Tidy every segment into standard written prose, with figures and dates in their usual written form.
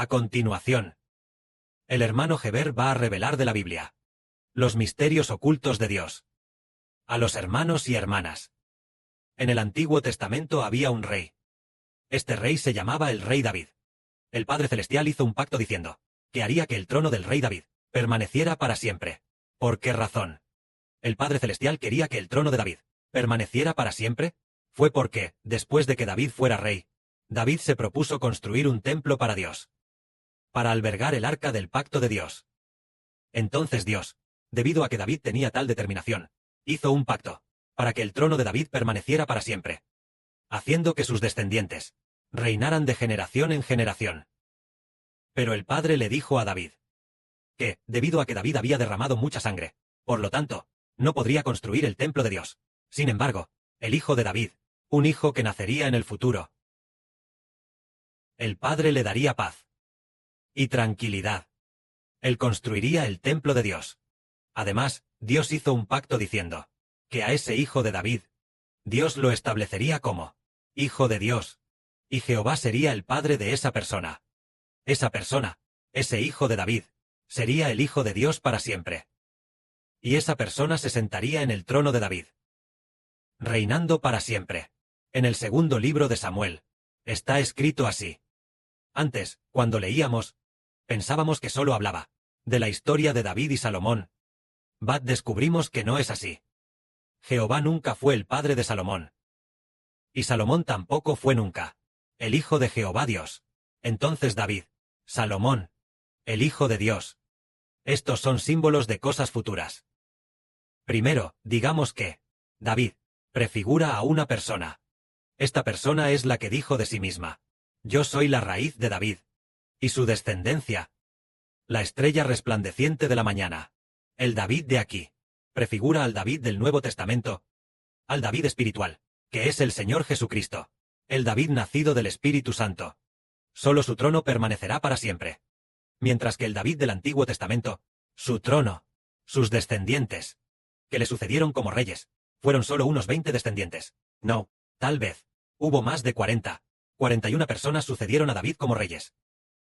A continuación, el hermano Heber va a revelar de la Biblia los misterios ocultos de Dios a los hermanos y hermanas. En el Antiguo Testamento había un rey. Este rey se llamaba el rey David. El Padre Celestial hizo un pacto diciendo que haría que el trono del rey David permaneciera para siempre. ¿Por qué razón? El Padre Celestial quería que el trono de David permaneciera para siempre. Fue porque, después de que David fuera rey, David se propuso construir un templo para Dios, para albergar el arca del pacto de Dios. Entonces Dios, debido a que David tenía tal determinación, hizo un pacto para que el trono de David permaneciera para siempre, haciendo que sus descendientes reinaran de generación en generación. Pero el Padre le dijo a David que, debido a que David había derramado mucha sangre, por lo tanto, no podría construir el templo de Dios. Sin embargo, el hijo de David, un hijo que nacería en el futuro, el Padre le daría paz y tranquilidad. Él construiría el templo de Dios. Además, Dios hizo un pacto diciendo que a ese hijo de David, Dios lo establecería como hijo de Dios, y Jehová sería el padre de esa persona. Esa persona, ese hijo de David, sería el hijo de Dios para siempre. Y esa persona se sentaría en el trono de David, reinando para siempre. En el segundo libro de Samuel, está escrito así. Antes, cuando leíamos, pensábamos que solo hablaba de la historia de David y Salomón. Descubrimos que no es así. Jehová nunca fue el padre de Salomón. Y Salomón tampoco fue nunca el hijo de Jehová Dios. Entonces David, Salomón, el hijo de Dios. Estos son símbolos de cosas futuras. Primero, digamos que David prefigura a una persona. Esta persona es la que dijo de sí misma: yo soy la raíz de David. Y su descendencia, la estrella resplandeciente de la mañana. El David de aquí prefigura al David del Nuevo Testamento, al David espiritual, que es el Señor Jesucristo, el David nacido del Espíritu Santo. Solo su trono permanecerá para siempre. Mientras que el David del Antiguo Testamento, su trono, sus descendientes, que le sucedieron como reyes, fueron solo unos 20 descendientes. No, tal vez, hubo más de 41 personas sucedieron a David como reyes.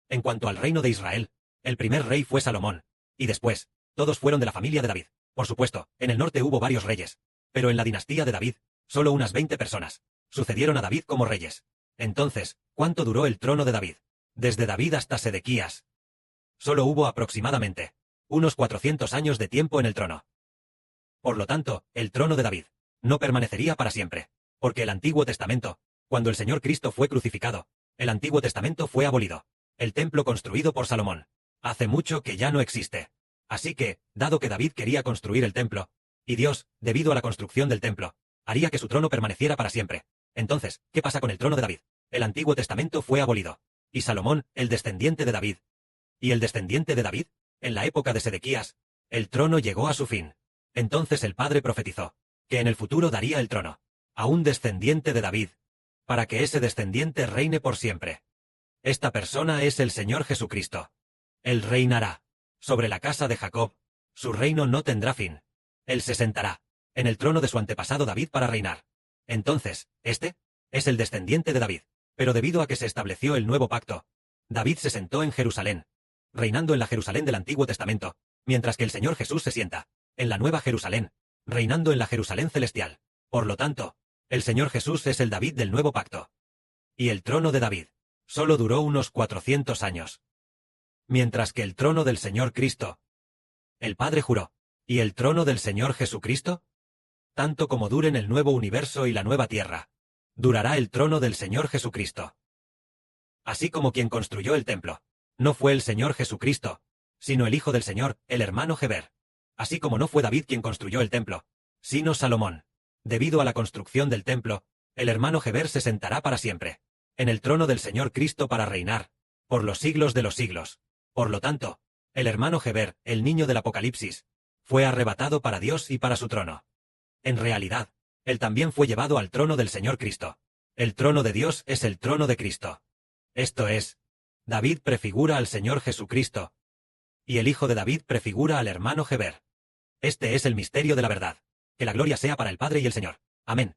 En cuanto al reino de Israel, el primer rey fue Salomón, y después, todos fueron de la familia de David. Por supuesto, en el norte hubo varios reyes, pero en la dinastía de David, solo unas 20 personas sucedieron a David como reyes. Entonces, ¿cuánto duró el trono de David? Desde David hasta Sedequías. Solo hubo aproximadamente unos 400 años de tiempo en el trono. Por lo tanto, el trono de David no permanecería para siempre, porque el Antiguo Testamento, cuando el Señor Cristo fue crucificado, el Antiguo Testamento fue abolido. El templo construido por Salomón, hace mucho que ya no existe. Así que, dado que David quería construir el templo, y Dios, debido a la construcción del templo, haría que su trono permaneciera para siempre. Entonces, ¿qué pasa con el trono de David? El Antiguo Testamento fue abolido. Y Salomón, el descendiente de David. Y el descendiente de David, en la época de Sedequías, el trono llegó a su fin. Entonces el Padre profetizó que en el futuro daría el trono a un descendiente de David, para que ese descendiente reine por siempre. Esta persona es el Señor Jesucristo. Él reinará sobre la casa de Jacob. Su reino no tendrá fin. Él se sentará en el trono de su antepasado David para reinar. Entonces, este es el descendiente de David. Pero debido a que se estableció el nuevo pacto, David se sentó en Jerusalén, reinando en la Jerusalén del Antiguo Testamento, mientras que el Señor Jesús se sienta en la Nueva Jerusalén, reinando en la Jerusalén celestial. Por lo tanto, el Señor Jesús es el David del nuevo pacto. Y el trono de David solo duró unos 400 años. Mientras que el trono del Señor Cristo, el Padre juró, ¿y el trono del Señor Jesucristo? Tanto como duren el nuevo universo y la nueva tierra, durará el trono del Señor Jesucristo. Así como quien construyó el templo no fue el Señor Jesucristo, sino el Hijo del Señor, el hermano Heber. Así como no fue David quien construyó el templo, sino Salomón. Debido a la construcción del templo, el hermano Heber se sentará para siempre en el trono del Señor Cristo para reinar por los siglos de los siglos. Por lo tanto, el hermano Heber, el niño del Apocalipsis, fue arrebatado para Dios y para su trono. En realidad, él también fue llevado al trono del Señor Cristo. El trono de Dios es el trono de Cristo. Esto es, David prefigura al Señor Jesucristo, y el hijo de David prefigura al hermano Heber. Este es el misterio de la verdad. Que la gloria sea para el Padre y el Señor. Amén.